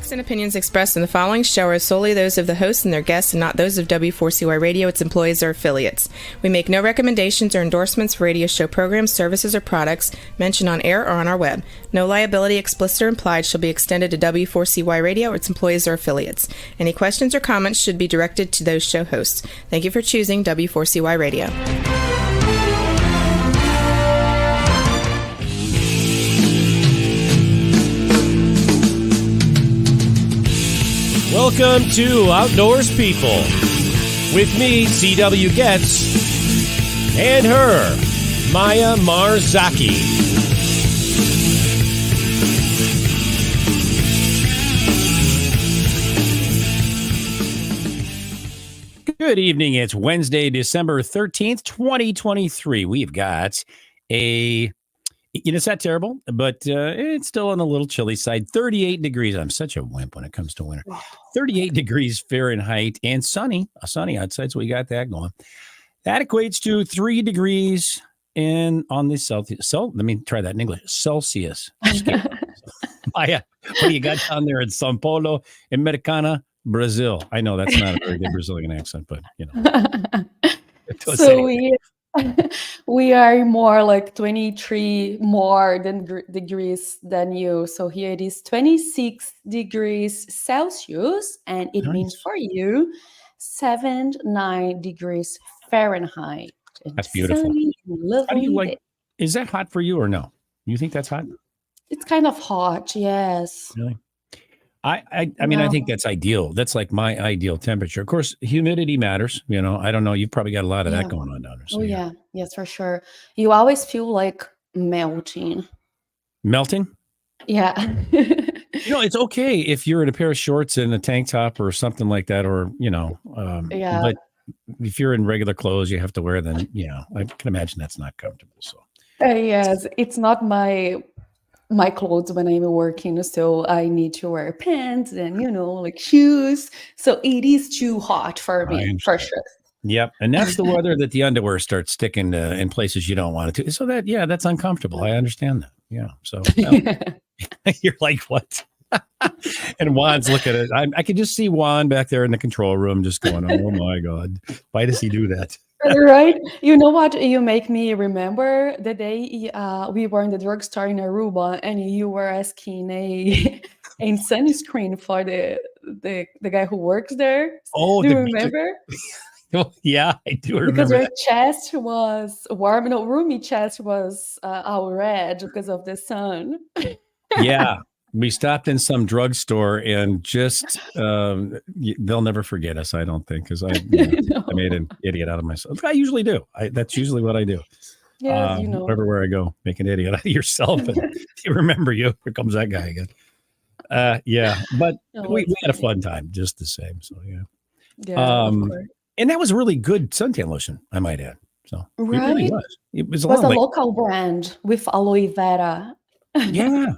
Views and opinions expressed in the following show are solely those of the hosts and their guests and not those of W4CY Radio, its employees, or affiliates. We make no recommendations or endorsements for radio show programs, services, or products mentioned on air or on our web. No liability, explicit or implied, shall be extended to W4CY Radio or its employees or affiliates. Any questions or comments should be directed to those show hosts. Thank you for choosing W4CY Radio. Welcome to Outdoors People with me, C.W. Getz, and her, Maya Marzocchi. Good evening. It's Wednesday, December 13th, 2023. We've got it's not terrible, but it's still on a little chilly side. 38 degrees. I'm such a wimp when it comes to winter. 38 degrees Fahrenheit and sunny outside. So we got that going. That equates to 3 degrees on the Celsius. Let me try that in English. Celsius. Maya, what do you got down there in São Paulo, Americana, Brazil? I know that's not a very good Brazilian accent, but you know. So we are more like 23 more degrees than you. So here it is 26 degrees Celsius, and it means for you 9 degrees Fahrenheit. That's beautiful. How do you like? Is that hot for you or no? You think that's hot? It's kind of hot, yes. Really? I mean, I think that's ideal. That's like my ideal temperature. Of course, humidity matters. You know, I don't know. You've probably got a lot of that going on down there. So, yeah. Yes, for sure. You always feel like melting. Melting? Yeah. It's okay if you're in a pair of shorts and a tank top or something like that, or, but if you're in regular clothes, you have to wear them. I can imagine that's not comfortable. So, yes, it's not my clothes when I'm working, so I need to wear pants and like shoes. So it is too hot for me, for sure. Yep, and that's the weather that the underwear starts sticking in places you don't want it to. So that's uncomfortable. I understand that. Yeah. So you're like, what? And Juan's looking at it. I can just see Juan back there in the control room, just going, "Oh my God, why does he do that?" Right. You know what? You make me remember the day we were in the drugstore in Aruba, and you were asking a sunscreen for the guy who works there. Oh, do you remember? Yeah, I do remember. Because your chest was warm. No, roomy chest was all red because of the sun. Yeah. We stopped in some drugstore and just, they'll never forget us, I don't think, because I made an idiot out of myself. I usually do. That's usually what I do. Yeah, everywhere I go, make an idiot out of yourself. And you remember you. Here comes that guy again. Yeah, but we had a fun time just the same. So, yeah. Yeah, of course. And that was really good suntan lotion, I might add. So it really was. It was a local brand with aloe vera. Yeah.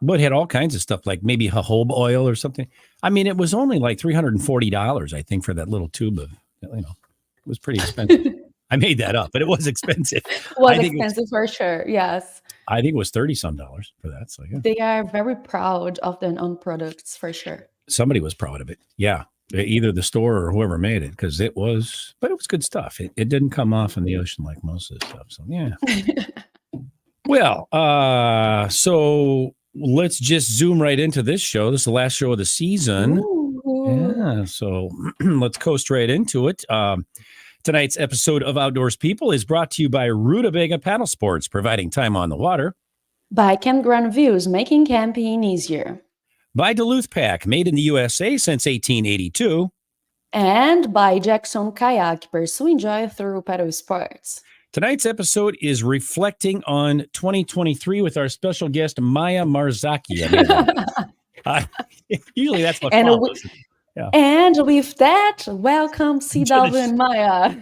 But it had all kinds of stuff, like maybe jojoba oil or something. I mean, it was only like $340, I think, for that little tube of, it was pretty expensive. I made that up, but it was expensive. It was expensive for sure. Yes. I think it was $30-some for that. So yeah. They are very proud of their own products for sure. Somebody was proud of it. Yeah. Either the store or whoever made it, because it was good stuff. It didn't come off in the ocean like most of this stuff. So yeah. Well, so let's just zoom right into this show. This is the last show of the season. Ooh. Yeah, so let's coast right into it. Tonight's episode of Outdoors People is brought to you by Rutabaga Paddle Sports, providing time on the water. By Campground Views, making camping easier. By Duluth Pack, made in the USA since 1882. And by Jackson Kayak, pursuing joy through paddle sports. Tonight's episode is reflecting on 2023 with our special guest, Maya Marzocchi. Usually that's what follows. And with that, welcome C.W. and Maya.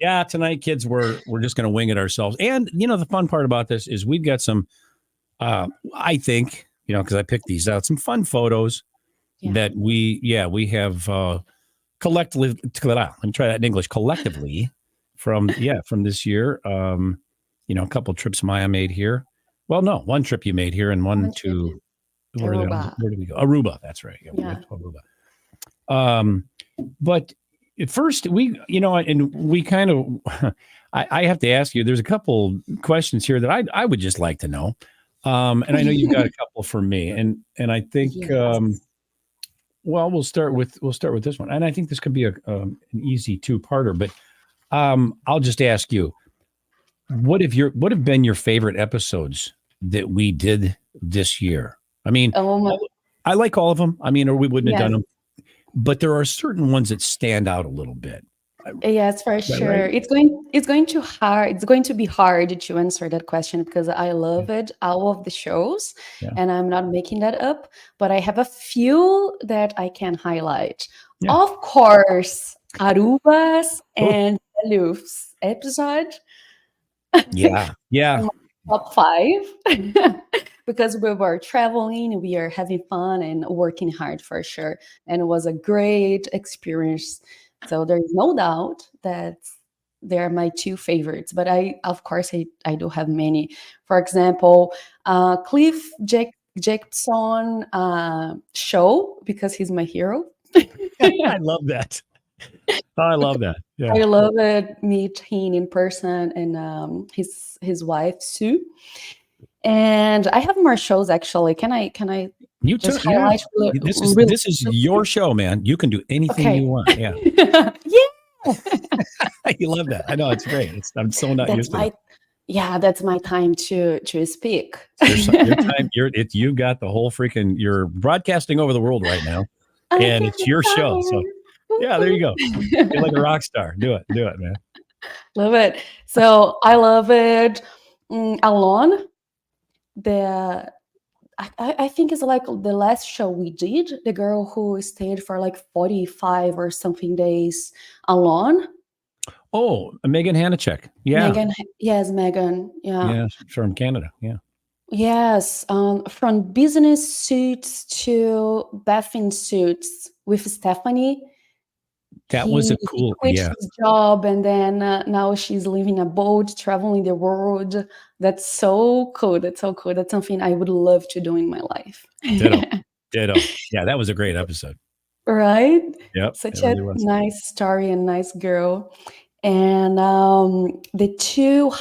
Yeah, tonight, kids, we're just going to wing it ourselves. And, the fun part about this is we've got some, I think, because I picked these out, some fun photos that we have collectively, let me try that in English, collectively from this year. A couple trips Maya made here. Well, no, one trip you made here and one to Aruba. Where did we go? Aruba. That's right. Yeah, we went to Aruba. But at first and we kind of, I have to ask you, there's a couple questions here that I would just like to know. And I know you've got a couple for me, and I think, Yes. well, we'll start with this one, and I think this could be an easy two-parter. But I'll just ask you, what have been your favorite episodes that we did this year? I mean, I like all of them. I mean, or we wouldn't have done them, but there are certain ones that stand out a little bit. Yes, for sure. Right? It's going to be hard to answer that question because I love it, all of the shows, and I'm not making that up. But I have a few that I can highlight. Yeah. Of course, Aruba's and Aluf's episode. Yeah. Top 5 because we were traveling, we are having fun and working hard for sure, and it was a great experience. So there is no doubt that they're my 2 favorites, but I do have many. For example, Cliff Jackson show, because he's my hero. I love that. I love that. Yeah. I love it. Meet him in person, and his wife Sue. And I have more shows actually. Can I? You just took highlight this is your show, man. You can do anything you want. Yeah. Yeah. You love that. I know, it's great. I'm so not used to it. Yeah, that's my time to speak. Your time. You got the whole freaking. You're broadcasting over the world right now, and it's your show. So yeah, there you go. You're like a rock star. Do it, man. Love it. So I love it. Alone. I think it's like the last show we did, the girl who stayed for like 45 or something days alone. Oh, Megan Hanachek. Yeah. Megan. Yeah. Yeah, from Canada. Yeah. Yes. From business suits to bathing suits with Stephanie. That was a cool, quit his job, and then now she's living a boat, traveling the world. That's so cool. That's something I would love to do in my life. Ditto. Yeah, that was a great episode. Right? Yep. Such a nice story and nice girl. And the 2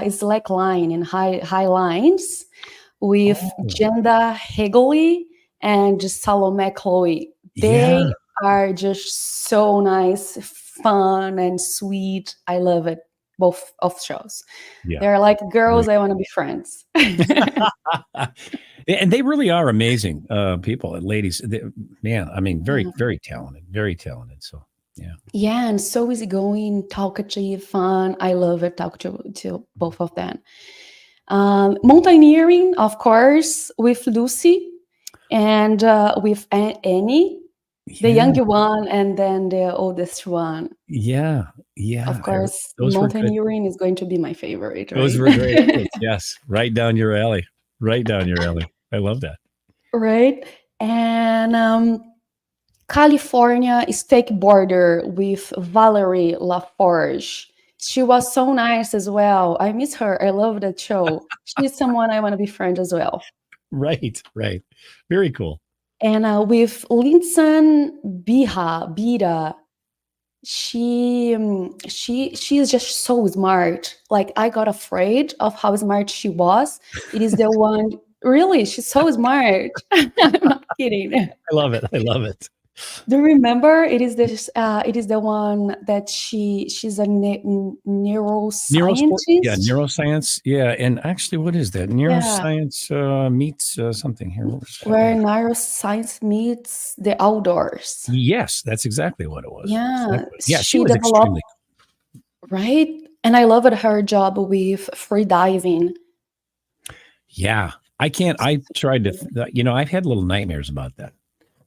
is like line and high lines with Jenda Higley and Salome Chloe. They are just so nice, fun, and sweet. I love it. Both of shows. Yeah. They're like girls I want to be friends. And they really are amazing people and ladies. Man, I mean, very, very talented. Very talented. So, yeah. Yeah, and so easygoing, talkative, fun. I love it. Talk to both of them. Mountaineering, of course, with Lucy and with Annie. The younger one and then the oldest one. Yeah. Of course, mountaineering is going to be my favorite. Right? Those were great. Yes, right down your alley. I love that. Right. And California Stakeboarder with Valerie Laforge. She was so nice as well. I miss her. I love that show. She's someone I want to be friends as well. Right. Very cool. And with Linsan Bida, she is just so smart. Like, I got afraid of how smart she was. It is the one, really, she's so smart. I'm not kidding. I love it. Do you remember? It is the one that she's a neuroscientist. Yeah, neuroscience. Yeah, and actually, what is that? Neuroscience meets something here. Where neuroscience meets the outdoors. Yes, that's exactly what it was. Yeah, exactly. Yeah, she was extremely cool. Right, and I loved her job with free diving. Yeah, I tried to. I've had little nightmares about that.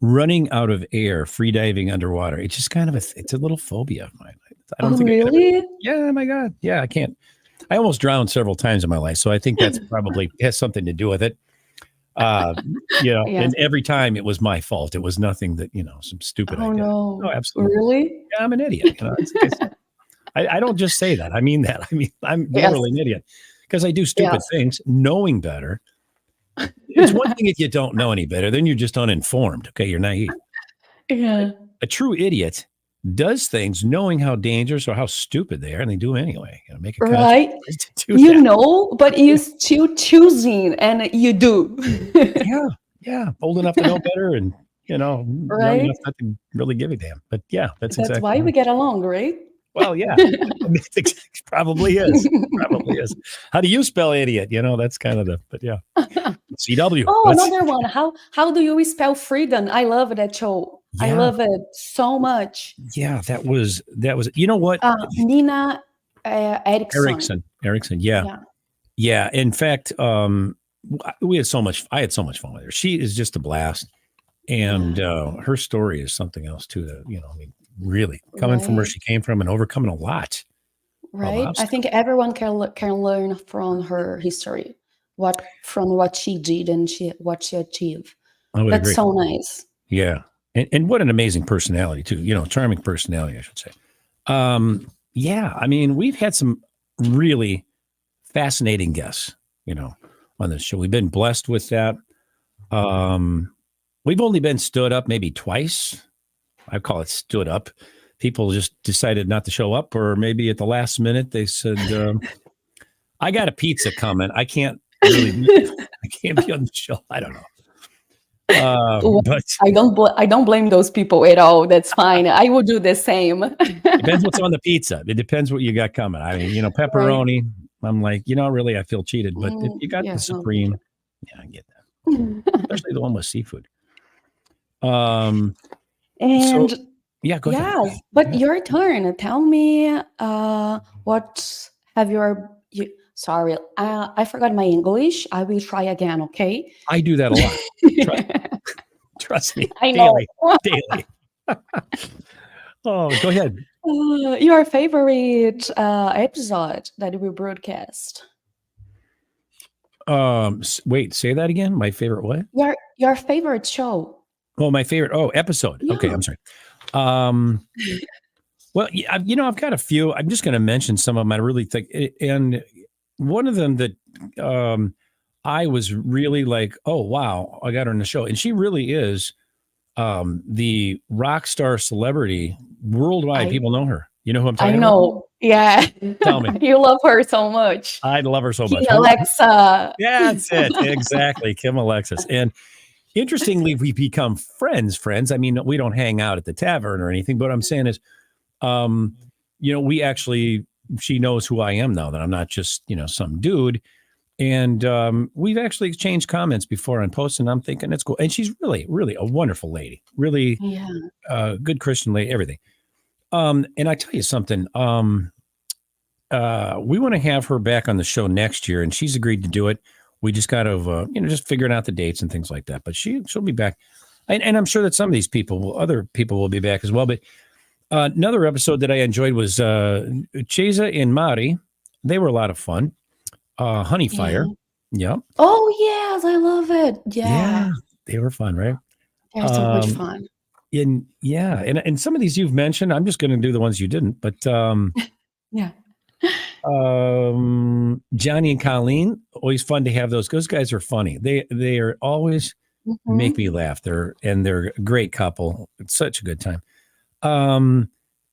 Running out of air, free diving underwater. It's just kind of it's a little phobia of mine. I don't think really? Yeah, my God. Yeah, I can't. I almost drowned several times in my life. So I think that's probably has something to do with it. And every time it was my fault. It was nothing that, some stupid idea. No. No, absolutely. Really? Yeah, I'm an idiot. I don't just say that. I mean that. I mean, I'm literally an idiot because I do stupid things knowing better. It's one thing if you don't know any better, then you're just uninformed. Okay, you're naive. Yeah. A true idiot does things knowing how dangerous or how stupid they are, and they do them anyway. You know, make a Right? conscious choice to do You that. know, but you're still choosing, and you do. Yeah, old enough to know better, and young Right? enough not to really give a damn. But yeah, that's That's exactly why we right. get along, right? Well, yeah, it probably is. Probably is. How do you spell idiot? That's kind of but yeah, CW. Oh, Let's- another one. How do you spell freedom? I love that show. I Yeah. love it so much. Yeah, that was. You know what? Nina Erickson. Erickson. Yeah. In fact, we had so much. I had so much fun with her. She is just a blast, and her story is something else too. That really coming from where Right. she came from and overcoming a lot. Right? I obstacles. think everyone can learn from her history, from what she did and what she achieved. I would That's agree. so nice. Yeah. And what an amazing personality too, charming personality, I should say. Yeah, I mean, we've had some really fascinating guests, on this show. We've been blessed with that. We've only been stood up maybe twice. I call it stood up. People just decided not to show up, or maybe at the last minute they said, I got a pizza coming. I can't be on the show. I don't know. But I don't blame those people at all. That's fine. I will do the same. depends what's on the pizza. It depends what you got coming. I mean, pepperoni. I'm like, really, I feel cheated. But if you got yeah, the no. supreme, yeah, I get that. Especially the one with seafood. And Yeah, go ahead. yes, but your turn. Tell me, what have sorry, I forgot my English. I will try again, okay? I do that a lot. Trust me. I know. Daily. Oh, go ahead. Your favorite episode that we broadcast. Wait, say that again. My favorite what? Your favorite show. Oh, my favorite. Oh, episode. Yeah. Okay, I'm sorry. Well, I've got a few. I'm just going to mention some of them. I really think, and one of them that I was really like, oh wow, I got her on the show, and she really is the rock star celebrity worldwide. People know her. You know who I'm talking I about? know. Yeah. Tell me. You love her so much. I love her so much. Alexa. Yeah, that's it. Exactly. Kim Alexis. And interestingly, we become friends. I mean, we don't hang out at the tavern or anything, but what I'm saying is, we actually, she knows who I am now, that I'm not just, some dude. And we've actually exchanged comments before on posts, and I'm thinking it's cool. And she's really, really a wonderful lady, really good Christian lady, everything. And I tell you something, we want to have her back on the show next year, and she's agreed to do it. We just got to, just figuring out the dates and things like that. But she'll be back. And I'm sure that some of these other people will be back as well. But another episode that I enjoyed was Chesa and Mari. They were a lot of fun. Honey Fire. Yeah. Oh, yes. I love it. Yeah. They were fun, right? They're so much fun. And some of these you've mentioned, I'm just going to do the ones you didn't, but Yeah. Johnny and Colleen, always fun to have those. Those guys are funny. They are always make me laugh. They're a great couple. It's such a good time.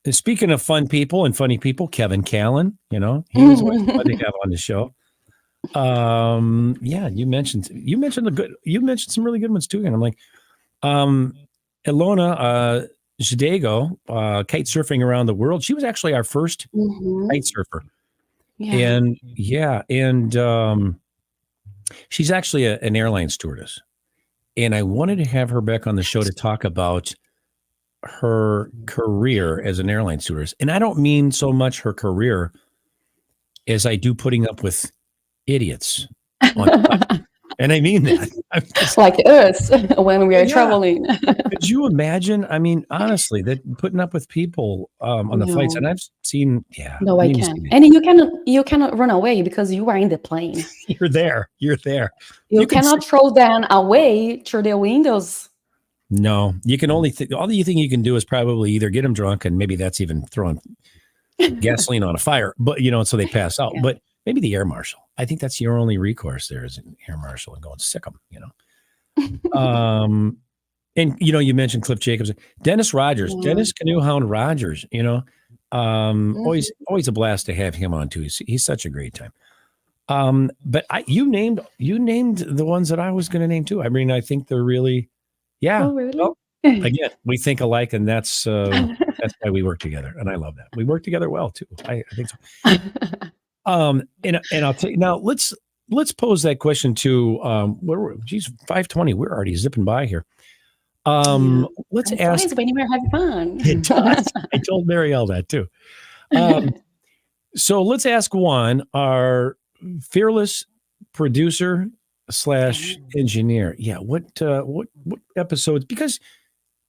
Speaking of fun people and funny people, Kevin Callan, he was always fun to have on the show. You mentioned some really good ones too. And I'm like, Ilona Jadego, kite surfing around the world. She was actually our first kite surfer. Yeah. And she's actually an airline stewardess. And I wanted to have her back on the show to talk about her career as an airline stewardess. And I don't mean so much her career as I do putting up with idiots. And I mean that. Like us when we are traveling. Could you imagine? I mean, honestly, that putting up with people on the flights, and I've seen, No, I can. And you cannot run away because you are in the plane. You're there. You cannot throw them away through the windows. No, you can only all the thing you can do is probably either get them drunk, and maybe that's even throwing gasoline on a fire, but so they pass out. Yeah. But maybe the air marshal. I think that's your only recourse there is an air marshal and going sick them, And you mentioned Cliff Jacobs, Dennis Rogers, Dennis Canoehound Rogers, always a blast to have him on too. He's such a great time. But you named the ones that I was going to name too. I mean, I think they're really, yeah. Oh, really? Well, again, we think alike, and that's why we work together, and I love that. We work together well too. I think so. And I'll tell you now. Let's pose that question to 5:20. We're already zipping by here. Let's ask. When we're having fun. It does. I told Marielle that too. So let's ask Juan, our fearless producer / engineer. Yeah, what episodes? Because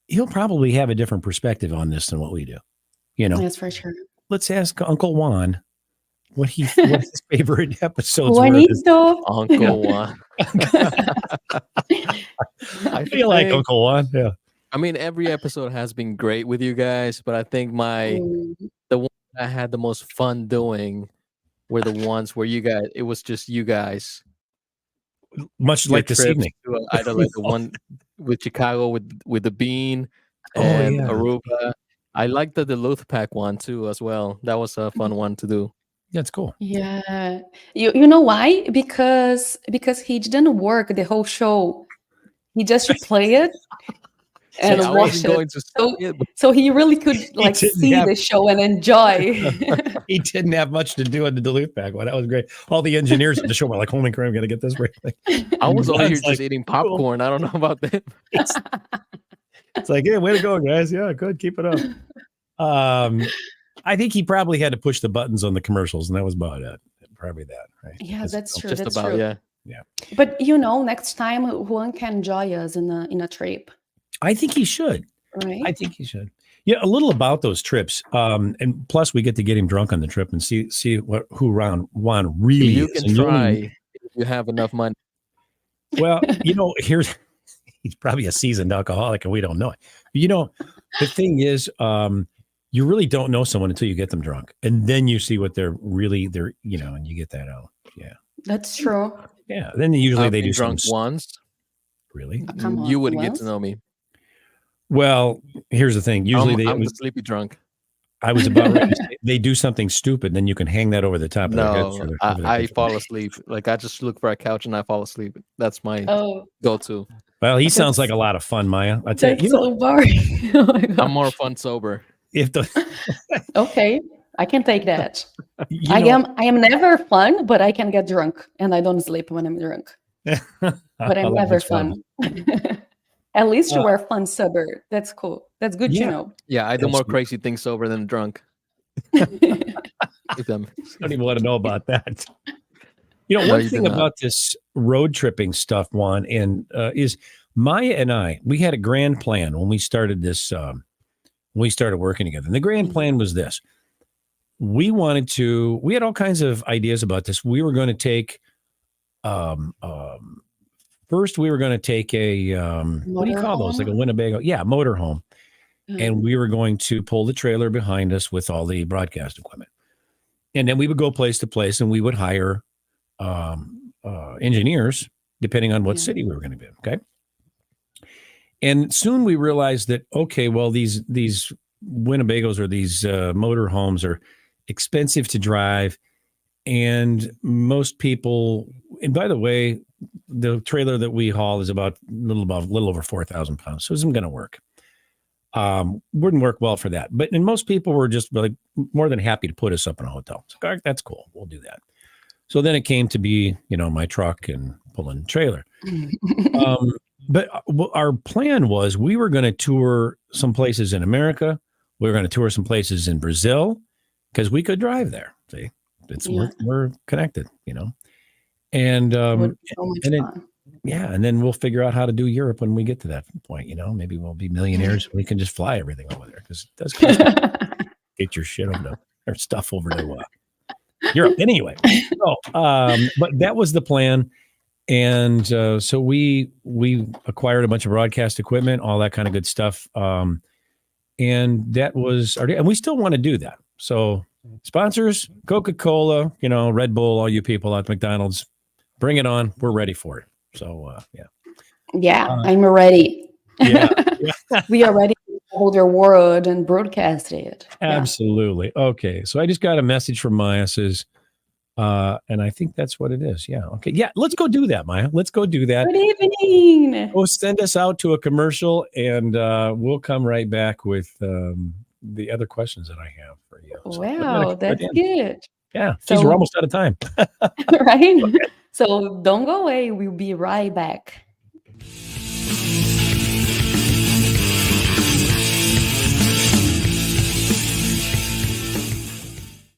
he'll probably have a different perspective on this than what we do. That's for sure. Let's ask Uncle Juan what his favorite episodes Juanito. were. Uncle Juan. I feel like Uncle Juan. Yeah. I mean, every episode has been great with you guys, but I think the one I had the most fun doing were the ones where it was just you guys. Much like this evening. Either like the one with Chicago with the bean and Aruba. I like the Duluth Pack one too as well. That was a fun one to do. That's cool. Yeah. You know why? Because he didn't work the whole show. He just play it and watch it. So he really could see the show and enjoy. He didn't have much to do in the Duluth Pack one. That was great. All the engineers at the show were like, "Holy crap, I'm gonna get this right." I was over here just eating popcorn. Cool. I don't know about that. It's like, hey, way to go, guys. Yeah, good. Keep it up. I think he probably had to push the buttons on the commercials, and that was about it. Probably that, right? Yeah, that's true. Just that's about, true. Yeah. But next time Juan can join us in a trip. I think he should. Right. I think he should. Yeah, a little about those trips. And plus, we get to get him drunk on the trip and see who Juan really you is. You can try if you have enough money. Well, he's probably a seasoned alcoholic, and we don't know it. The thing is, you really don't know someone until you get them drunk, and then you see what they're and you get that out. Yeah, that's true. Yeah, then usually they do drunk once. Really, you wouldn't get to know me. Well, here's the thing. Usually I'm the sleepy drunk. I was about ready to say, they do something stupid, then you can hang that over the top of their head. I fall asleep. Like I just look for a couch and I fall asleep. That's my go-to. Well, he sounds like a lot of fun, Maya. I tell you, so boring. Oh I'm more fun sober. Okay, I can take that. I am never fun, but I can get drunk, and I don't sleep when I'm drunk. But I'm never fun. At least you were fun sober. That's cool. That's good to know. Yeah, I do more crazy things sober than drunk. I don't even want to know about that. One thing about this road tripping stuff, Juan, and is Maya and I, we had a grand plan when we started this. We started working together. And the grand plan was this. We had all kinds of ideas about this. We were going to take, first we were going to take a, what do you call those? Like a Winnebago. Yeah, motorhome. And we were going to pull the trailer behind us with all the broadcast equipment. And then we would go place to place and we would hire engineers depending on what city we were going to be in. Okay. And soon we realized that, okay, well, these Winnebagos or these motorhomes are expensive to drive. And most people, and by the way, the trailer that we haul is about a little over 4,000 pounds. So it isn't going to work. Wouldn't work well for that. And most people were just like more than happy to put us up in a hotel. So that's cool. We'll do that. So then it came to be, my truck and pulling the trailer. But our plan was we were going to tour some places in America. We were going to tour some places in Brazil because we could drive there. See, we're connected, and and then we'll figure out how to do Europe when we get to that point. Maybe we'll be millionaires. We can just fly everything over there because it does cost get your shit over or stuff over to Europe anyway. So, but that was the plan. And so we acquired a bunch of broadcast equipment, all that kind of good stuff. And that was and we still want to do that. So sponsors, Coca-Cola, Red Bull, all you people at McDonald's, bring it on. We're ready for it. So, yeah. Yeah, I'm ready. Yeah. We are ready to hold their word and broadcast it. Absolutely. Okay. So I just got a message from Maya says, and I think that's what it is. Yeah. Okay. Yeah. Let's go do that, Maya. Let's go do that. Good evening. Go send us out to a commercial, and we'll come right back with the other questions that I have for you. So wow, that's good. Yeah. Geez, we're almost out of time. Right? Okay. So don't go away. We'll be right back.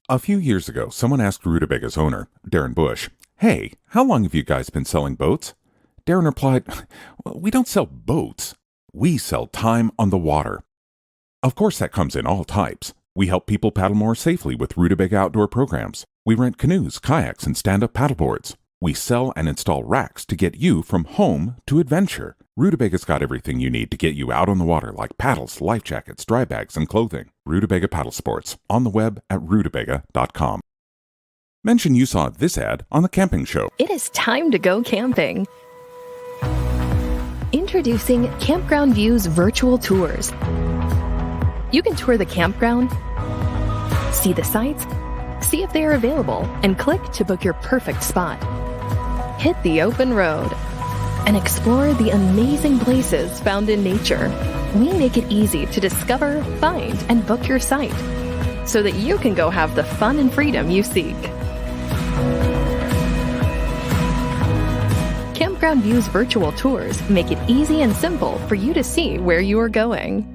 A few years ago, someone asked Rutabaga's owner, Darren Bush, "Hey, how long have you guys been selling boats?" Darren replied, "Well, we don't sell boats. We sell time on the water." Of course, that comes in all types. We help people paddle more safely with Rutabaga outdoor programs. We rent canoes, kayaks, and stand-up paddleboards. We sell and install racks to get you from home to adventure. Rootabaga's got everything you need to get you out on the water, like paddles, life jackets, dry bags, and clothing. Rutabaga Paddle Sports, on the web at rutabaga.com. Mention you saw this ad on The Camping Show. It is time to go camping. Introducing Campground Views virtual tours. You can tour the campground, see the sites, see if they are available, and click to book your perfect spot. Hit the open road and explore the amazing places found in nature. We make it easy to discover, find, and book your site so that you can go have the fun and freedom you seek. Campground Views virtual tours make it easy and simple for you to see where you are going.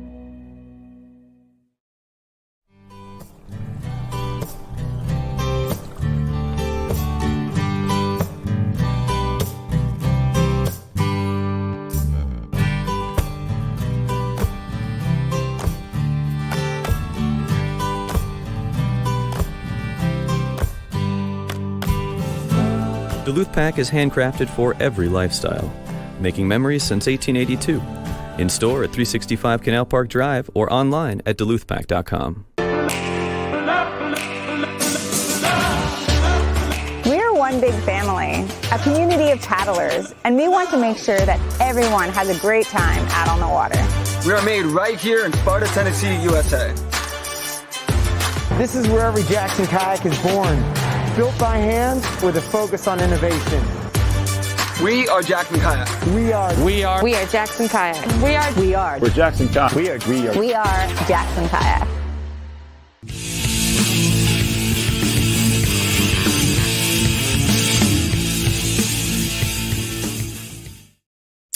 Duluth Pack is handcrafted for every lifestyle, making memories since 1882. In store at 365 Canal Park Drive or online at duluthpack.com. We're one big family, a community of paddlers, and we want to make sure that everyone has a great time out on the water. We are made right here in Sparta, Tennessee, USA. This is where every Jackson kayak is born. Built by hand with a focus on innovation. We are Jackson Kayak. We are Jackson Kayak. We're Jackson Kayak. We are Jackson Kayak.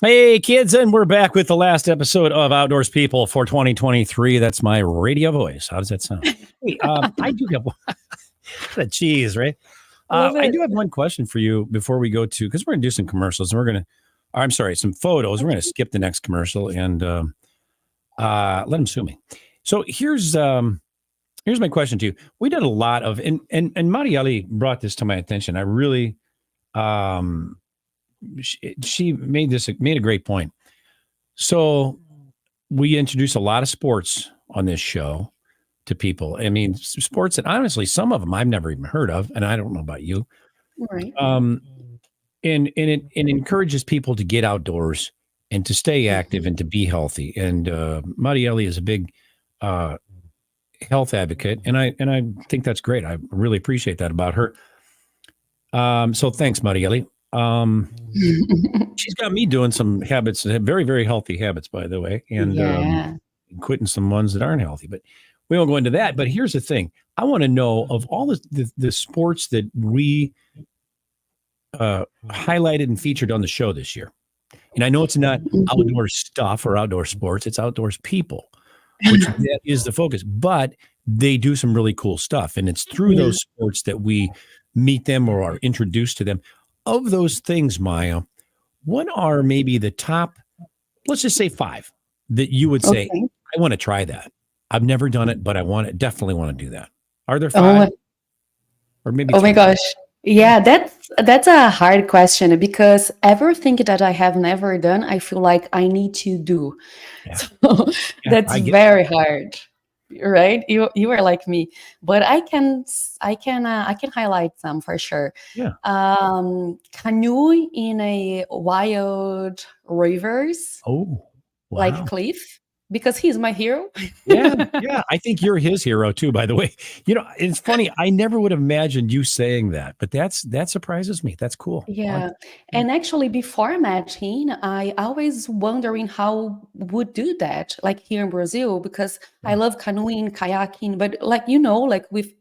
Hey, kids, and we're back with the last episode of Outdoors People for 2023. That's my radio voice. How does that sound? Hey, I do have the cheese, right? I do have one question for you before we go to, because we're going to do some commercials and some photos. We're going to skip the next commercial and let them sue me. So here's my question to you. We did a lot of, and Marielle brought this to my attention. I really, she made a great point. So we introduce a lot of sports on this show to people. I mean, sports that honestly, some of them I've never even heard of, and I don't know about you. Right. And it encourages people to get outdoors and to stay active and to be healthy. And Marielle is a big health advocate, and I think that's great. I really appreciate that about her. So thanks, Marielle. She's got me doing some habits, very, very healthy habits, by the way, and quitting some ones that aren't healthy. But we won't go into that. But here's the thing: I want to know of all the sports that we highlighted and featured on the show this year. And I know it's not outdoor stuff or outdoor sports; it's outdoors people, which that is the focus. But they do some really cool stuff, and it's through those sports that we meet them or are introduced to them. Of those things, Maya, what are maybe the top, let's just say 5 that you would say, I want to try that. I've never done it, but definitely want to do that. Are there 5? Or maybe 3? Oh my gosh. Yeah, that's a hard question because everything that I have never done, I feel like I need to do. Yeah. So that's very hard. right? You are like me, but I can highlight some for sure. Yeah. Canoe in a wild rivers. Oh, wow. Like Cliff, because he's my hero. Yeah. I think you're his hero too, by the way. You know, it's funny. I never would have imagined you saying that, but that surprises me. That's cool. Yeah. And actually before matching, I always wondering how would do that, like here in Brazil, because I love canoeing, kayaking, but like, like with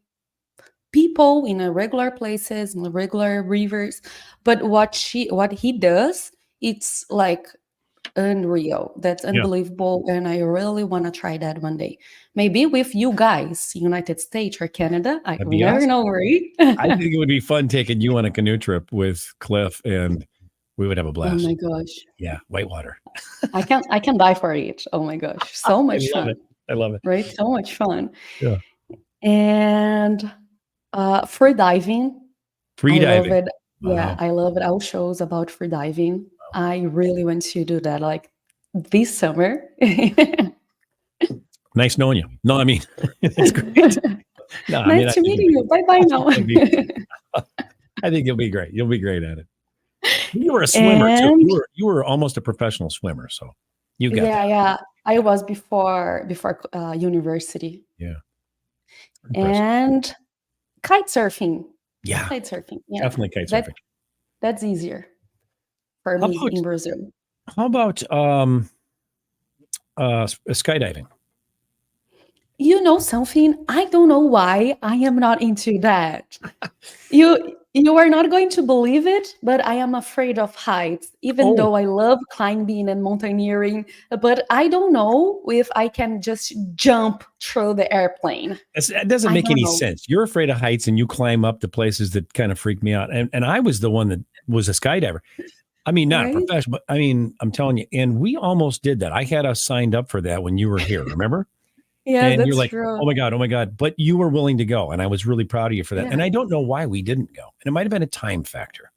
people in a regular places, in the regular rivers. But what he does, it's like unreal. That's unbelievable. And I really want to try that one day. Maybe with you guys, United States or Canada. I never know, right? I think it would be fun taking you on a canoe trip with Cliff, and we would have a blast. Oh my gosh. Yeah, whitewater. I can die for it. Oh my gosh. So much fun. I love it. Right? So much fun. Yeah. And free diving. Free diving. Love it. Wow. Yeah, I love it. All shows about free diving. I really want to do that like this summer. Nice knowing you. No, I mean, it's great. No, nice to meeting you. Bye-bye now. I think you'll be great. You'll be great at it. You were a swimmer too. You were almost a professional swimmer, so you got that. Yeah. I was before university. Yeah. And kite surfing. Yeah. Kite surfing. Yeah. Definitely kite surfing. That's easier for me in Brazil. How about skydiving? You know something? I don't know why I am not into that. You are not going to believe it, but I am afraid of heights, even though I love climbing and mountaineering. But I don't know if I can just jump through the airplane. That doesn't make any sense. You're afraid of heights and you climb up to places that kind of freak me out. And I was the one that was a skydiver. I mean, not a professional, but I mean, I'm telling you, and we almost did that. I had us signed up for that when you were here, remember? Yeah, and that's you're like, true. oh my God. But you were willing to go. And I was really proud of you for that. Yeah. And I don't know why we didn't go. And it might have been a time factor.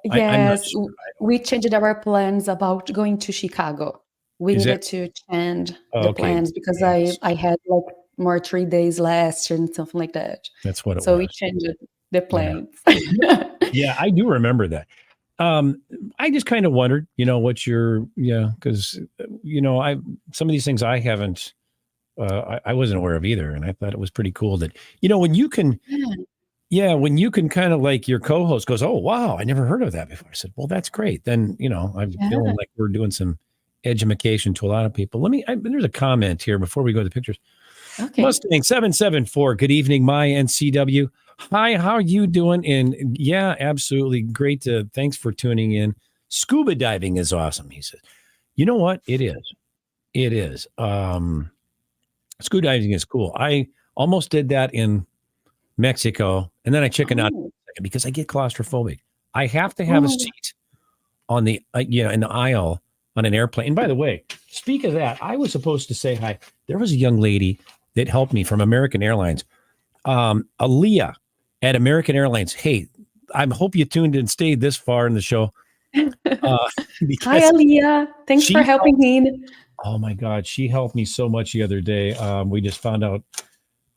Yes, we changed our plans about going to Chicago. We needed to change the plans because I had like more 3 days last and something like that. That's what it was. So we changed the plans. Yeah, I do remember that. I just kind of wondered, what because, some of these things I haven't, I wasn't aware of either. And I thought it was pretty cool that, when you can, when you can kind of like your co-host goes, oh, wow, I never heard of that before. I said, well, that's great. Then, I'm feeling like we're doing some edumacation to a lot of people. There's a comment here before we go to the pictures. Okay. Mustang 774. Good evening, my NCW. Hi, how are you doing? And yeah, absolutely great. Thanks for tuning in. Scuba diving is awesome, he says. You know what? It is. Scuba diving is cool. I almost did that in Mexico, and then I chickened out because I get claustrophobic. I have to have a seat on the in the aisle on an airplane. And by the way, speak of that, I was supposed to say hi. There was a young lady that helped me from American Airlines, Aaliyah at American Airlines. Hey, I hope you tuned and stayed this far in the show. Hi, Aaliyah. Thanks for helping me. Oh my God, she helped me so much the other day. We just found out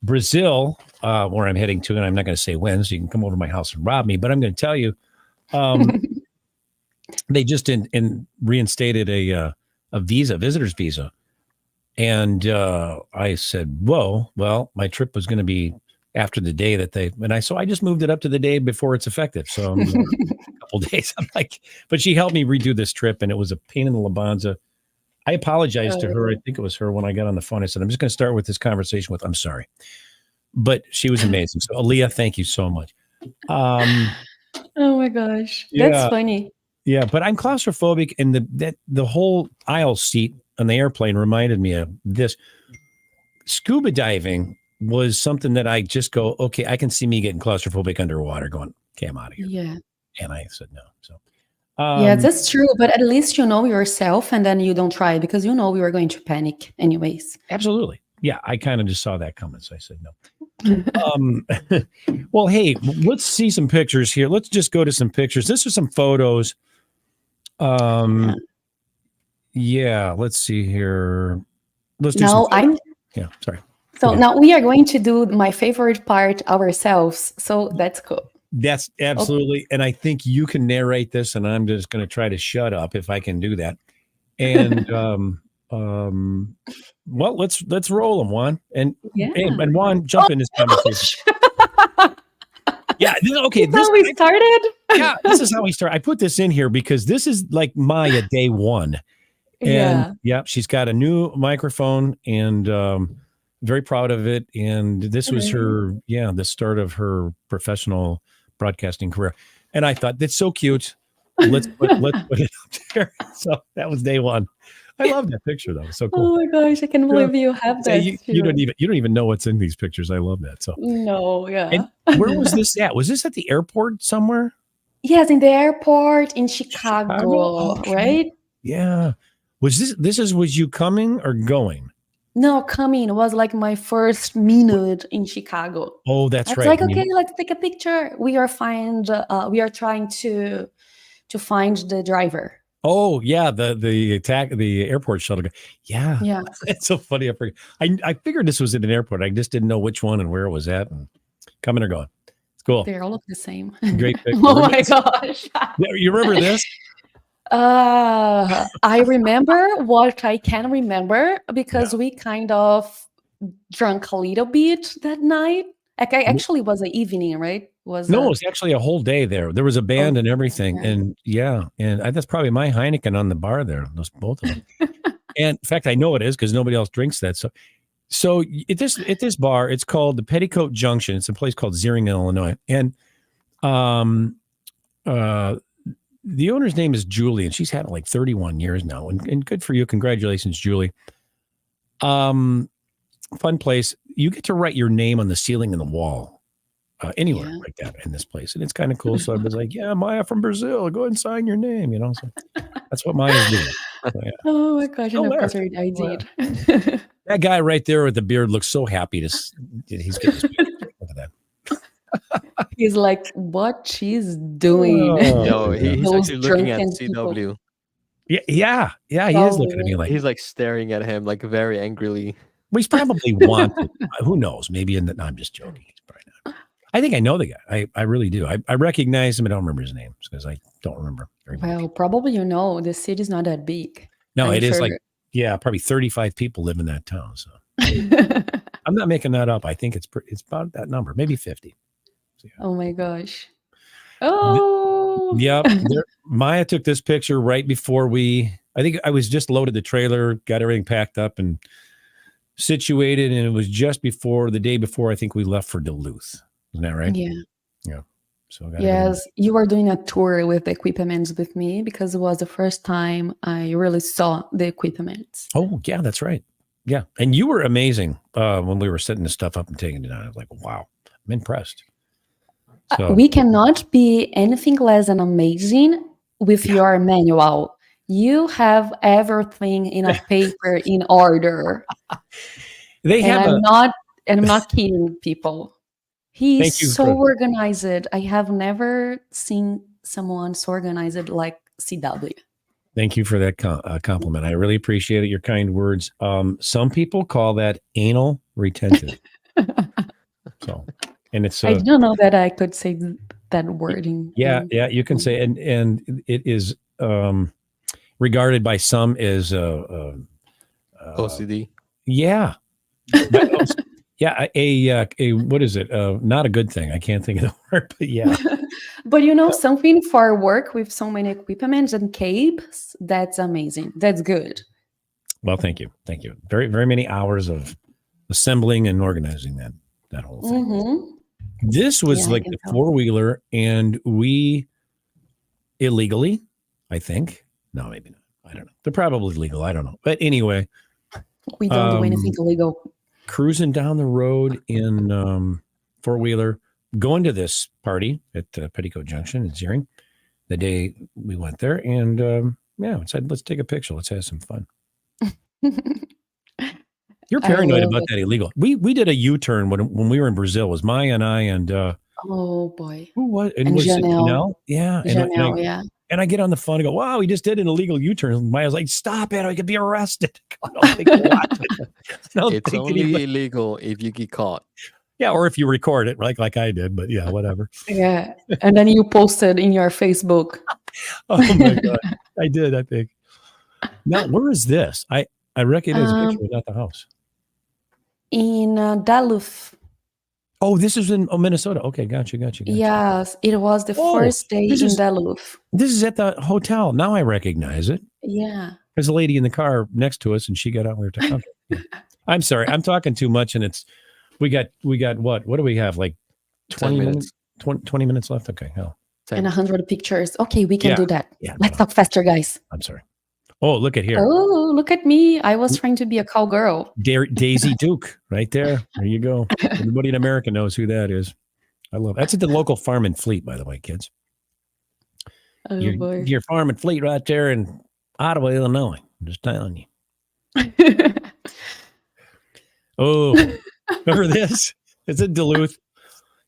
Brazil, where I'm heading to, and I'm not going to say when, so you can come over to my house and rob me. But I'm going to tell you, they just reinstated a visitor's visa, and I said, "Whoa, well, my trip was going to be after the day that so I just moved it up to the day before it's effective. So a couple days. I'm like, but she helped me redo this trip, and it was a pain in the labanza. I apologized to her. I think it was her when I got on the phone. I said, I'm just going to start with this conversation with, I'm sorry. But she was amazing. So Aaliyah, thank you so much. Oh my gosh. That's funny. Yeah, but I'm claustrophobic, and the whole aisle seat on the airplane reminded me of this. Scuba diving was something that I just go, okay, I can see me getting claustrophobic underwater going, okay, I'm out of here. Yeah. And I said no. So yeah, that's true. But at least you know yourself, and then you don't try because you know we were going to panic anyways. Absolutely. Yeah, I kind of just saw that coming, so I said no. Well, hey, let's see some pictures here. Let's just go to some pictures. This are some photos. Yeah, let's see here. Let's do no, yeah, sorry. So now we are going to do my favorite part ourselves. So that's cool. That's absolutely. And I think you can narrate this, and I'm just going to try to shut up if I can do that. And well, let's roll them, Juan. And and Juan, jump in this conversation. Yeah. Okay. This is how we started. Yeah, this is how we start. I put this in here because this is like Maya day one. And she's got a new microphone and very proud of it. And this was her, the start of her professional broadcasting career. And I thought that's so cute. Let's put it up there. So that was day one. I love that picture though. It's so cool. Oh my gosh, I can't believe you have that. You don't even know what's in these pictures. I love that. So no, yeah. And where was this at? Was this at the airport somewhere? Yes, in the airport in Chicago, right? Yeah. Was you coming or going? No, coming. It was like my first minute in Chicago. Oh, that's right. It's like, okay, let's take a picture. We are trying to find the driver. Oh yeah, the airport shuttle guy. Yeah. Yeah. It's so funny. I figured this was at an airport. I just didn't know which one and where it was at. And coming or going. It's cool. They all look the same. Great picture. Oh my gosh. You remember this? I remember what I can remember because we kind of drank a little bit that night. Actually, it was an evening, right? It was actually a whole day there. There was a band and everything, and that's probably my Heineken on the bar there. Those both of them. And in fact, I know it is because nobody else drinks that. So at this bar, it's called the Petticoat Junction. It's a place called Zering, Illinois, and the owner's name is Julie, and she's had it like 31 years now. And good for you. Congratulations, Julie. Fun place. You get to write your name on the ceiling and the wall anywhere like that in this place. And it's kind of cool. So I was like, Maya from Brazil, go ahead and sign your name. So that's what Maya's doing. So, yeah. Oh my gosh. I did. That guy right there with the beard looks so happy he's getting his picture. Look at that. He's like, what she's doing. No, he's actually looking at CW. Yeah. He is looking at me like he's like staring at him like very angrily. Well, he's probably wanted. Who knows? Maybe no, I'm just joking. He's probably not. I think I know the guy. I really do. I recognize him. I don't remember his name because I don't remember very much. Well, probably the city's not that big. No, it is like probably 35 people live in that town. So I'm not making that up. I think it's about that number, maybe 50. So, oh my gosh. Oh. Yep. Maya took this picture right before I think I was just loaded the trailer, got everything packed up and situated, and it was just before the day before I think we left for Duluth. Isn't that right? Yeah. So yes, you were doing a tour with the equipment with me because it was the first time I really saw the equipment. Oh yeah, that's right. Yeah, and you were amazing when we were setting the stuff up and taking it out. I was like, wow, I'm impressed. So, we cannot be anything less than amazing with your manual. You have everything in a paper in order. I'm not kidding people. He's so organized. I have never seen someone so organized like CW. Thank you for that compliment. I really appreciate it. Your kind words. Some people call that anal retentive. And it's I don't know that I could say that wording. Yeah, you can say, and it is regarded by some as OCD. Yeah. A what is it? Not a good thing. I can't think of the word, but yeah. But something for work with so many equipment and cables, that's amazing. That's good. Well, thank you. Very, very many hours of assembling and organizing that whole thing. Mm-hmm. This was like the four-wheeler, and we illegally, I think. No, maybe not. I don't know. They're probably legal. I don't know. But anyway. We don't do anything illegal. Cruising down the road in four-wheeler, going to this party at Petticoat Junction in Zering the day we went there. And said, let's take a picture. Let's have some fun. You're paranoid about that illegal. We did a U-turn when we were in Brazil. It was Maya and I and oh boy. Who was and was Janelle. it Janelle? Yeah. Janelle, yeah. And I get on the phone and go, wow, he just did an illegal U-turn. Maya's like, stop it, I could be arrested. I don't think he'll watch it. It's only illegal if you get caught. Yeah, or if you record it, like I did, but yeah, whatever. Yeah. And then you posted in your Facebook. Oh my God. I did, I think. Now, where is this? I recognize the picture without the house. In Duluth. Oh, this is in Minnesota. Okay, gotcha. Yes, it was the first day in Duluth. This is at the hotel. Now I recognize it. Yeah. There's a lady in the car next to us, and she got out. We were talking. Okay. I'm sorry, I'm talking too much, and we got what? What do we have? Like 20 minutes? 20 minutes left. Okay, hell. And 100 pictures. Okay, we can do that. Yeah, Let's talk faster, guys. I'm sorry. Oh, look at here. Oh, look at me. I was trying to be a cowgirl. Daisy Duke, right there. There you go. Everybody in America knows who that is. I love it. That's at the local Farm and Fleet, by the way, kids. Oh, boy. Your Farm and Fleet right there in Ottawa, Illinois. I'm just telling you. Oh, remember this? It's in Duluth.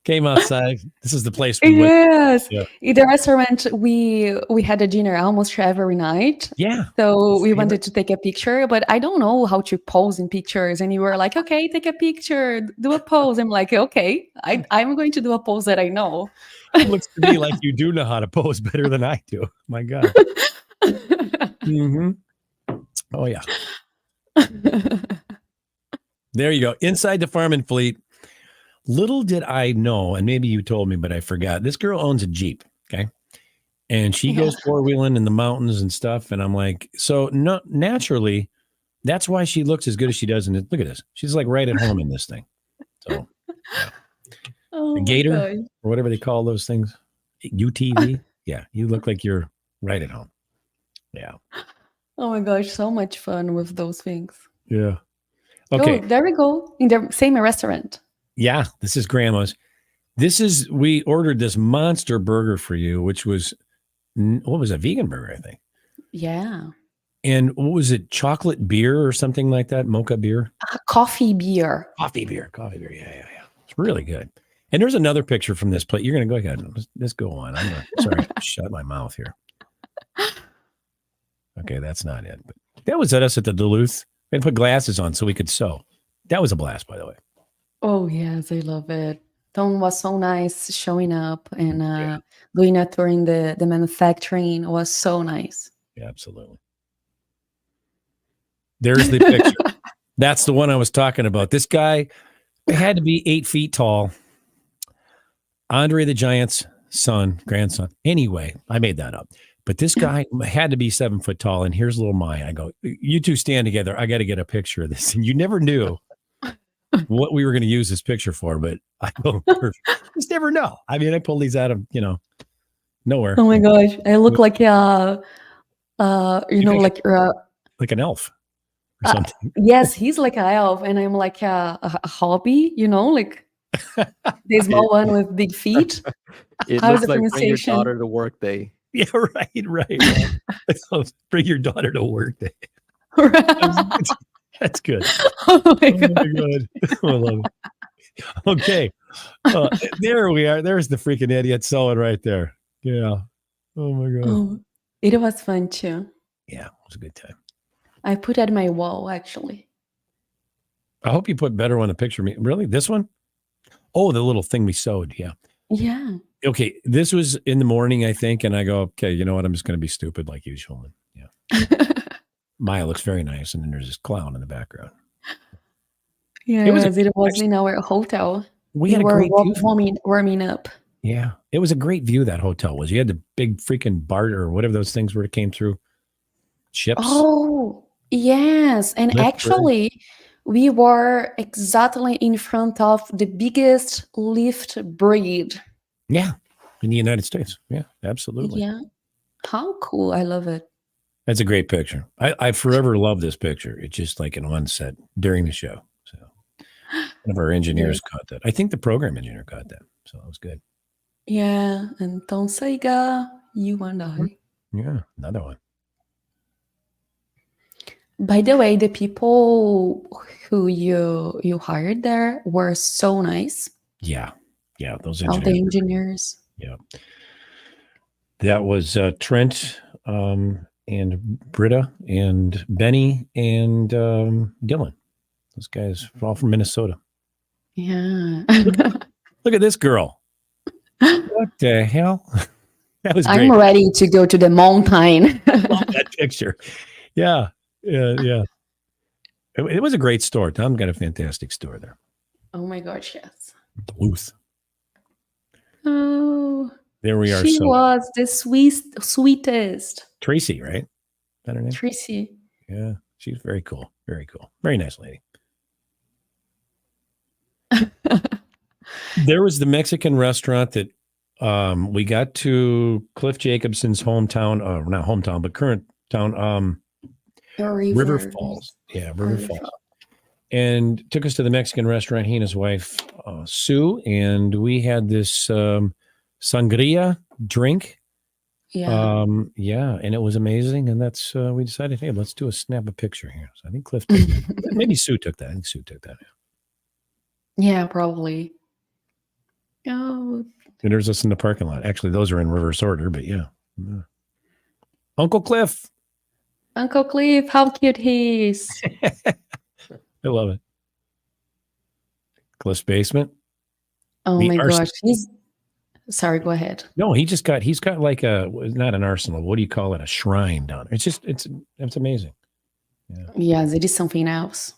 Came outside. This is the place we went. Yes. Yeah. In the restaurant, we had a dinner almost every night. Yeah. So we wanted to take a picture, but I don't know how to pose in pictures. And you were like, okay, take a picture, do a pose. I'm like, okay, I'm going to do a pose that I know. It looks to me like you do know how to pose better than I do. My God. Mm-hmm. Oh, yeah. There you go. Inside the Farm and Fleet. Little did I know, and maybe you told me, but I forgot. This girl owns a Jeep, okay? And she goes four-wheeling in the mountains and stuff. And I'm like, so no, naturally, that's why she looks as good as she does. And look at this. She's like right at home in this thing. So, yeah. The Gator, or whatever they call those things, UTV. Yeah, you look like you're right at home. Yeah. Oh my gosh, so much fun with those things. Yeah. Okay. Oh, there we go. In the same restaurant. Yeah, this is Grandma's. We ordered this monster burger for you, which was, what was a vegan burger, I think. Yeah. And what was it? Chocolate beer or something like that? Mocha beer? Coffee beer. Coffee beer. Yeah. It's really good. And there's another picture from this plate. You're going to go ahead. Let's go on. Sorry, shut my mouth here. Okay, that's not it. But that was at us at the Duluth. We put glasses on so we could sew. That was a blast, by the way. Oh, yes, I love it. Tom was so nice showing up and doing a tour in the manufacturing. It was so nice. Yeah, absolutely. There's the picture. That's the one I was talking about. This guy had to be 8 feet tall. Andre the Giant's grandson. Anyway, I made that up. But this guy had to be 7 foot tall. And here's little Maya. I go, you two stand together. I got to get a picture of this. And you never knew what we were going to use this picture for. But I go, just never know. I mean, I pulled these out of, nowhere. Oh my gosh. I look like like an elf or something. Yes, he's like an elf. And I'm like a hobby, like the small one with big feet. It How's looks the like bring your pronunciation? daughter to work day. Yeah, right. So bring your daughter to work day. That's good. Oh my God. I love it. Okay. There we are. There's the freaking idiot sewing right there. Yeah. Oh my God. Oh, it was fun too. Yeah, it was a good time. I put at my wall actually. I hope you put better on a picture of me. Really? This one? Oh, the little thing we sewed. Yeah. Yeah. Okay. This was in the morning, I think. And I go, okay, you know what? I'm just going to be stupid like usual. And, yeah. Maya looks very nice. And then there's this clown in the background. Yeah, it was in our hotel. We had a great view. Warming up. Yeah. It was a great view, that hotel was. You had the big freaking BART or whatever those things were that came through. Ships. Oh, yes. And actually, we were exactly in front of the biggest lift bridge. Yeah. In the United States. Yeah, absolutely. Yeah. How cool. I love it. That's a great picture. I forever love this picture. It's just like in one set during the show. So one of our engineers caught that. I think the program engineer caught that. So it was good. Yeah. And Tom Saiga, you and I. Yeah, another one. By the way, the people who you hired there were so nice. Yeah. Yeah. Those engineers. All the engineers. Yeah. That was Trent and Britta and Benny and Dylan. Those guys are all from Minnesota. Yeah. Look at this girl. What the hell? That was great. I'm ready to go to the mountain. That picture. Yeah. It was a great store. Tom got a fantastic store there. Oh my gosh, yes. Duluth. Oh. There we are. She was the sweetest. Tracy, right? Is that her name? Tracy. Yeah. She's very cool. Very cool. Very nice lady. There was the Mexican restaurant that we got to Cliff Jacobson's hometown, not hometown, but current town, River Falls. Yeah, River Falls. And took us to the Mexican restaurant, he and his wife, Sue, and we had this sangria drink. Yeah. And it was amazing. And that's, we decided, hey, let's do a snap a picture here. So I think Cliff took that. Maybe Sue took that. I think Sue took that. Yeah, probably. Oh. And there's us in the parking lot. Actually, those are in reverse order, but yeah. Uncle Cliff. Uncle Cliff, how cute he is. I love it. Cliff's basement. Oh my gosh. Sorry, go ahead. No, he's got like not an arsenal. What do you call it? A shrine down there. It's amazing. Yeah. Yes, it is something else.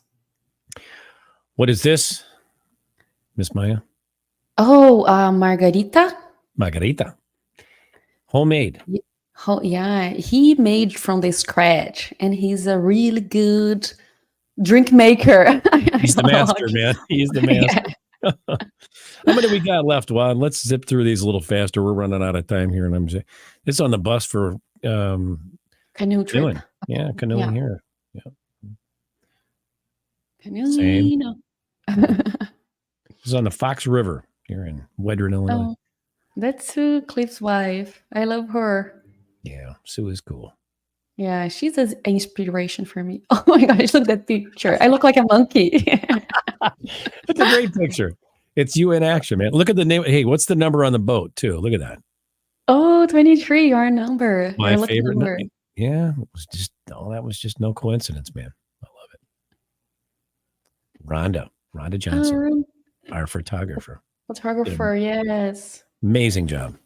What is this, Miss Maya? Oh, margarita. Margarita. Homemade. Oh, yeah. He made from the scratch, and he's a really good drink maker. He's the master, man. He's the master. Yeah. How many we got left, Juan? Let's zip through these a little faster. We're running out of time here, and I'm saying it's on the bus for canoe trip. Yeah, canoeing here. Yeah. Canoeing. It's on the Fox River here in Wedren, Illinois. Oh, that's Cliff's wife. I love her. Yeah, Sue is cool. Yeah, she's an inspiration for me. Oh my gosh, look at that picture. I look like a monkey. That's a great picture. It's you in action, man. Look at the name. Hey, what's the number on the boat, too? Look at that. Oh, 23, your number. My favorite number. Yeah, it was that was just no coincidence, man. I love it. Rhonda Johnson, our photographer. Yes. Amazing job.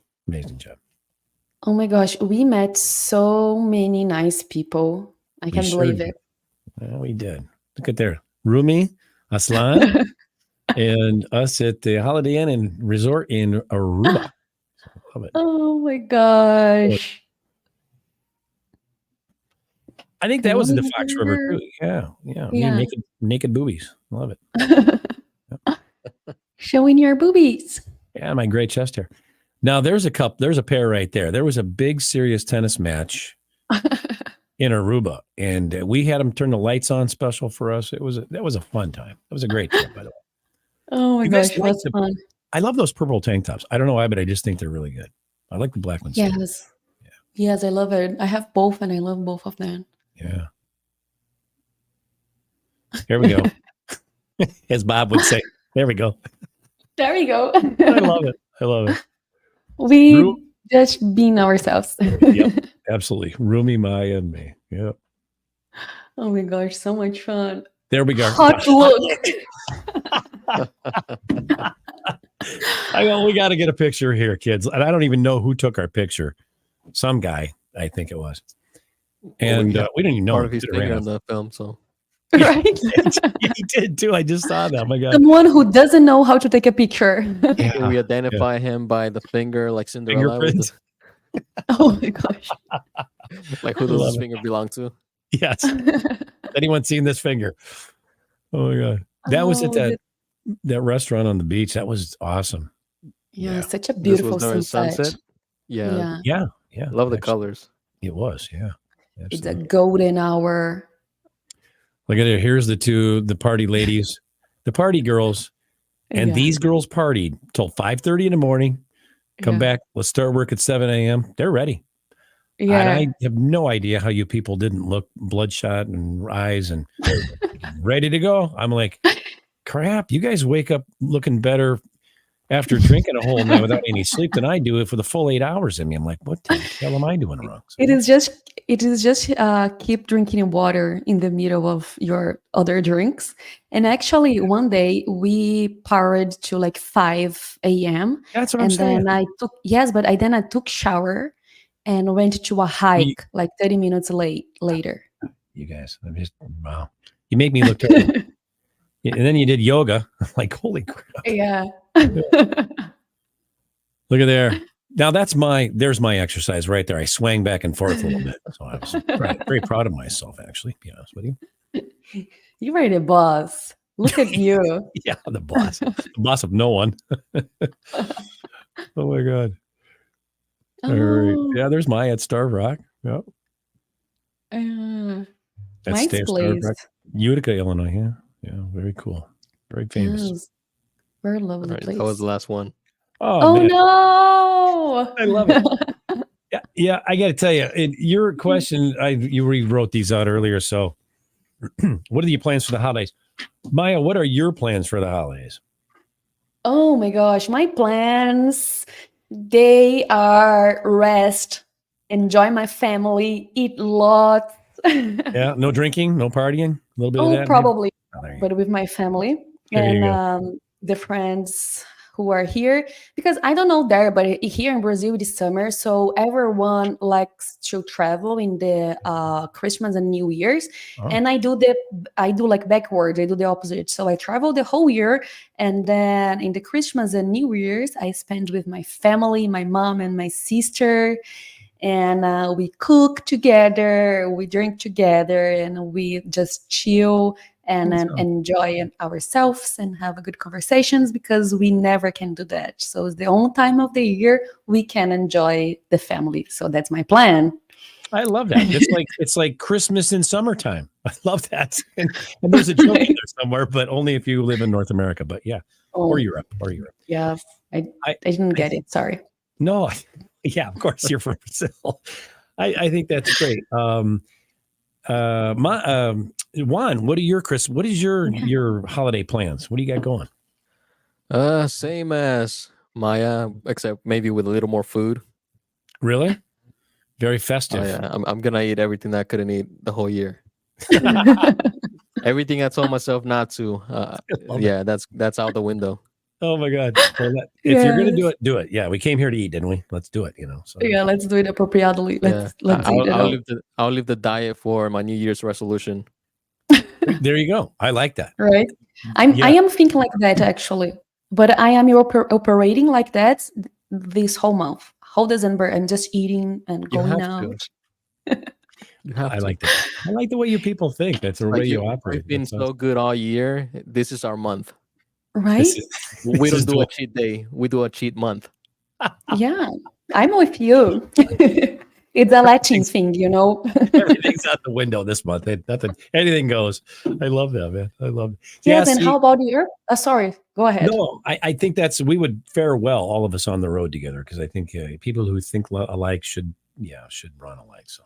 Oh my gosh, we met so many nice people. I can't believe it. Well, we did. Look at there. Rumi, Aslan, and us at the Holiday Inn and Resort in Aruba. Love it. Oh my gosh. I think that was in the Fox River too. Yeah. Naked boobies. Love it. Showing your boobies. Yeah, my great chest hair. Now there's a pair right there. There was a big serious tennis match in Aruba, and we had them turn the lights on special for us. That was a fun time. That was a great trip, by the way. Oh my gosh, that's fun. I love those purple tank tops. I don't know why, but I just think they're really good. I like the black ones. Yes. Yeah. Yes, I love it. I have both, and I love both of them. Yeah. Here we go. As Bob would say. There we go. There we go. I love it. We just being ourselves. Yep, absolutely. Rumi, Maya, and me. Yep. Oh my gosh, so much fun. There we go. Hot look. We got to get a picture here, kids. And I don't even know who took our picture. Some guy, I think it was. And we didn't even know. Part of his finger in the film, so. Right? He did too. I just saw that. Oh my God. Someone who doesn't know how to take a picture. Yeah. We identify him by the finger, like Cinderella. Oh my gosh. Like who does his finger belong to? Yes. Anyone seen this finger? Oh my God. That was at that restaurant on the beach. That was awesome. Yeah, such a beautiful sunset. Yeah. Love the colors. It was, yeah. Absolutely. It's a golden hour. Look at it. Here's the party ladies, the party girls. And these girls partied till 5:30 in the morning. Come back. Let's start work at 7 a.m. They're ready. Yeah. And I have no idea how you people didn't look bloodshot and eyes and ready to go. I'm like, crap, you guys wake up looking better after drinking a whole night without any sleep than I do for the full 8 hours. I mean, I'm like, what the hell am I doing wrong? So, It is just keep drinking water in the middle of your other drinks. And actually, one day we powered to like 5 a.m. That's what I'm saying. Then I took shower and went to a hike like 30 minutes later. You guys, I'm just wow. You make me look terrible. And then you did yoga. Like, holy crap. Yeah. Look at there. Now there's my exercise right there. I swang back and forth a little bit. So I was very proud of myself, actually, to be honest with you. You are the boss. Look at you. Yeah, the boss. The boss of no one. Oh my God. All right. Yeah, there's Maya at Starved Rock. Yep. Nice place. Utica, Illinois. Yeah. Yeah, very cool. Very famous. Yes. Very lovely place. That was the last one. Oh man. No. I love it. Yeah, I got to tell you, your question, you rewrote these out earlier. So what are your plans for the holidays? Maya, what are your plans for the holidays? Oh my gosh, my plans, they are rest, enjoy my family, eat lots. Yeah, no drinking, no partying, a little bit of that. Probably, maybe? but with my family There you and the friends who are here, because I don't know there, but here in Brazil it is summer, so everyone likes to travel in the Christmas and New Year's, and I do like backwards. I do the opposite. So I travel the whole year, and then in the Christmas and New Year's I spend with my family, my mom and my sister, and we cook together, we drink together, and we just chill and enjoy ourselves and have good conversations, because we never can do that. So it's the only time of the year we can enjoy the family. So that's my plan. I love that. It's like Christmas in summertime. I love that. And there's a joke in there somewhere, but only if you live in North America. But yeah, or Europe. Yeah, I didn't get it. Sorry. No, yeah, of course you're from Brazil. I think that's great. Juan, what is your holiday plans? What do you got going? Same as Maya, except maybe with a little more food. Really? Very festive. Oh, yeah. I'm gonna eat everything that I couldn't eat the whole year. Everything I told myself not to. Yeah, that's out the window. Oh my God! Well, if you're gonna do it. Yeah, we came here to eat, didn't we? Let's do it. So. Yeah, let's do it appropriately. Let's eat it. I'll leave the diet for my New Year's resolution. There you go. I like that. Right. I am thinking like that actually, but I am operating like that this whole month, whole December. I'm just eating and going out. I like that. I like the way you people think. That's the way you operate. We've been so good all year. This is our month. Right? We don't do a cheat day. We do a cheat month. Yeah, I'm with you. It's a Latin thing, Everything's out the window this month. Anything goes. I love that, man. I love it. Yes, and how about you? Sorry, go ahead. No, I think we would fare well, all of us on the road together, because I think people who think alike should run alike. So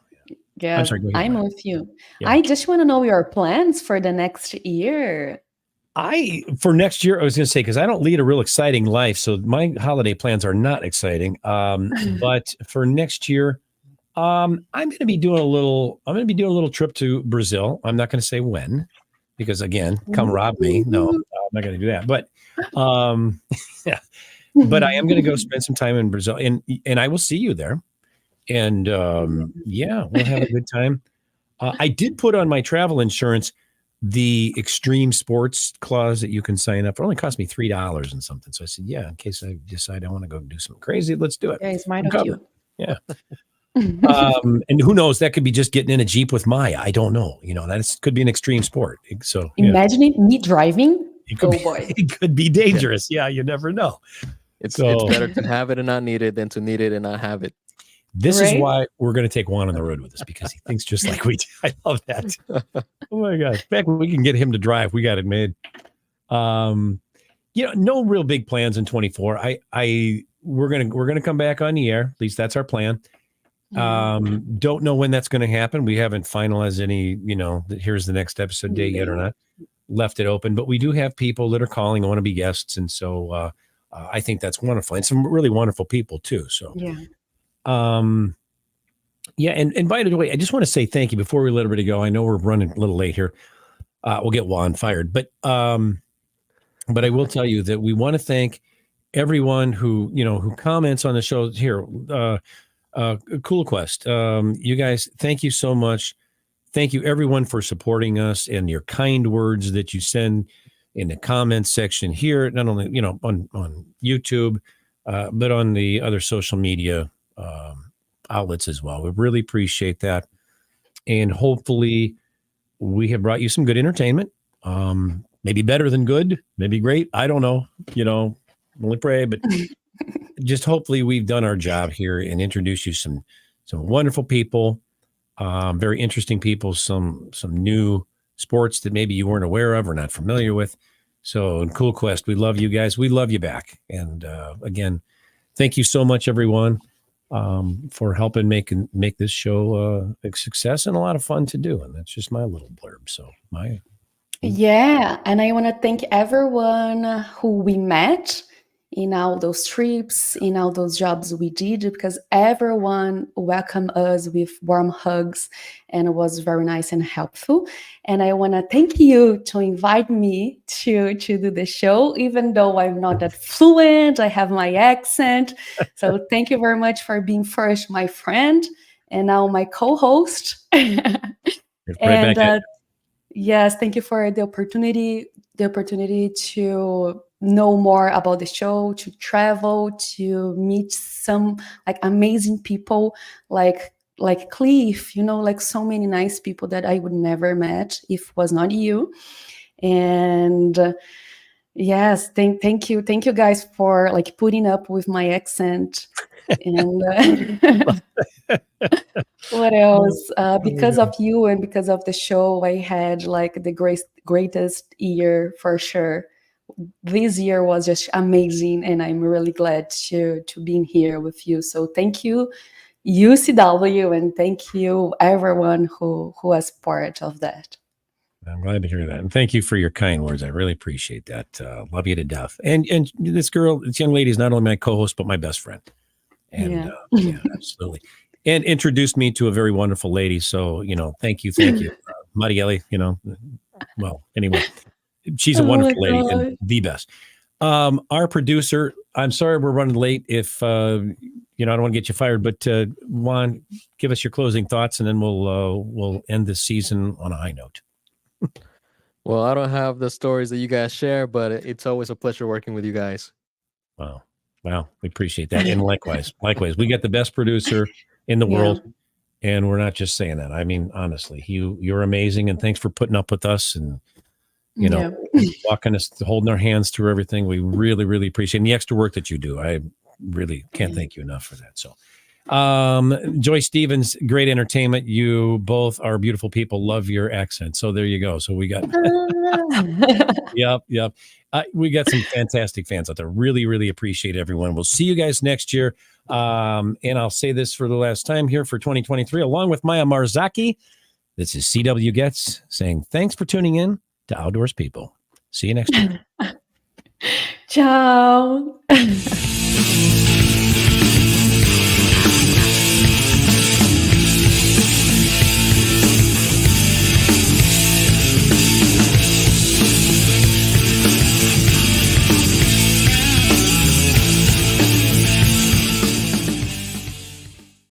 yeah, I'm with you. Yeah. I just want to know your plans for the next year. For next year, I was going to say, because I don't lead a real exciting life, so my holiday plans are not exciting. But for next year, I'm going to be doing a little trip to Brazil. I'm not going to say when, because again, come rob me. No, I'm not going to do that. But yeah, but I am going to go spend some time in Brazil, and I will see you there. And yeah, we'll have a good time. I did put on my travel insurance the extreme sports clause that you can sign up for. It only cost me $3 and something. So I said, yeah, in case I decide I want to go do something crazy, let's do it. Yeah, it's mine of you. Yeah. And who knows, that could be just getting in a Jeep with Maya. I don't know. That could be an extreme sport. So imagine me driving. Boy. It could be dangerous. Yeah, you never know. It's better to have it and not need it than to need it and not have it. This is why we're going to take Juan on the road with us, because he thinks just like we do. I love that. Oh my God. In fact, we can get him to drive. We got it made. No real big plans in 24. We're going to come back on the air. At least that's our plan. Don't know when that's going to happen. We haven't finalized any, here's the next episode date yet or not. Left it open, but we do have people that are calling and want to be guests. And so I think that's wonderful, and some really wonderful people too. So, Yeah. Yeah, and by the way, I just want to say thank you before we let everybody go. I know we're running a little late here. We'll get Juan fired, but I will tell you that we want to thank everyone who comments on the show here. Cool Quest, you guys, thank you so much. Thank you everyone for supporting us and your kind words that you send in the comments section here, not only on YouTube, but on the other social media outlets as well. We really appreciate that, and hopefully we have brought you some good entertainment. Maybe better than good, maybe great. I don't know. Only pray, but just hopefully we've done our job here and introduced you some wonderful people, very interesting people, some new sports that maybe you weren't aware of or not familiar with. So in Cool Quest, we love you guys. We love you back. And again, thank you so much, everyone, for helping make this show a success and a lot of fun to do. And that's just my little blurb. So Yeah, and I want to thank everyone who we met in all those trips, in all those jobs we did, because everyone welcomed us with warm hugs, and it was very nice and helpful. And I want to thank you to invite me to do the show, even though I'm not that fluent, I have my accent. So thank you very much for being first my friend and now my co-host. And yes, thank you for the opportunity to know more about the show, to travel, to meet some amazing people like Cliff, so many nice people that I would never met if it was not you. And yes, thank you guys for putting up with my accent. And what else? Because of you and because of the show, I had the greatest year for sure. This year was just amazing, and I'm really glad to be here with you. So thank you, UCW, and thank you everyone who was part of that. I'm glad to hear that, and thank you for your kind words. I really appreciate that. Love you to death. And this young lady is not only my co-host but my best friend. And yeah, absolutely. And introduced me to a very wonderful lady. So thank you, Marielle. Well, anyway. She's a wonderful lady and the best. Our producer, I'm sorry we're running late. If I don't want to get you fired, but Juan, give us your closing thoughts, and then we'll end this season on a high note. Well, I don't have the stories that you guys share, but it's always a pleasure working with you guys. Wow, we appreciate that, and likewise, we got the best producer in the world, and we're not just saying that. I mean, honestly, you're amazing, and thanks for putting up with us and. Walking us, holding our hands through everything. We really, really appreciate the extra work that you do. I really can't thank you enough for that. So, Joy Stevens, great entertainment. You both are beautiful people. Love your accent. So there you go. So we got, yep. We got some fantastic fans out there. Really, really appreciate everyone. We'll see you guys next year. And I'll say this for the last time here for 2023, along with Maya Marzaki. This is CW Gets saying thanks for tuning in to Outdoors People. See you next time. Ciao.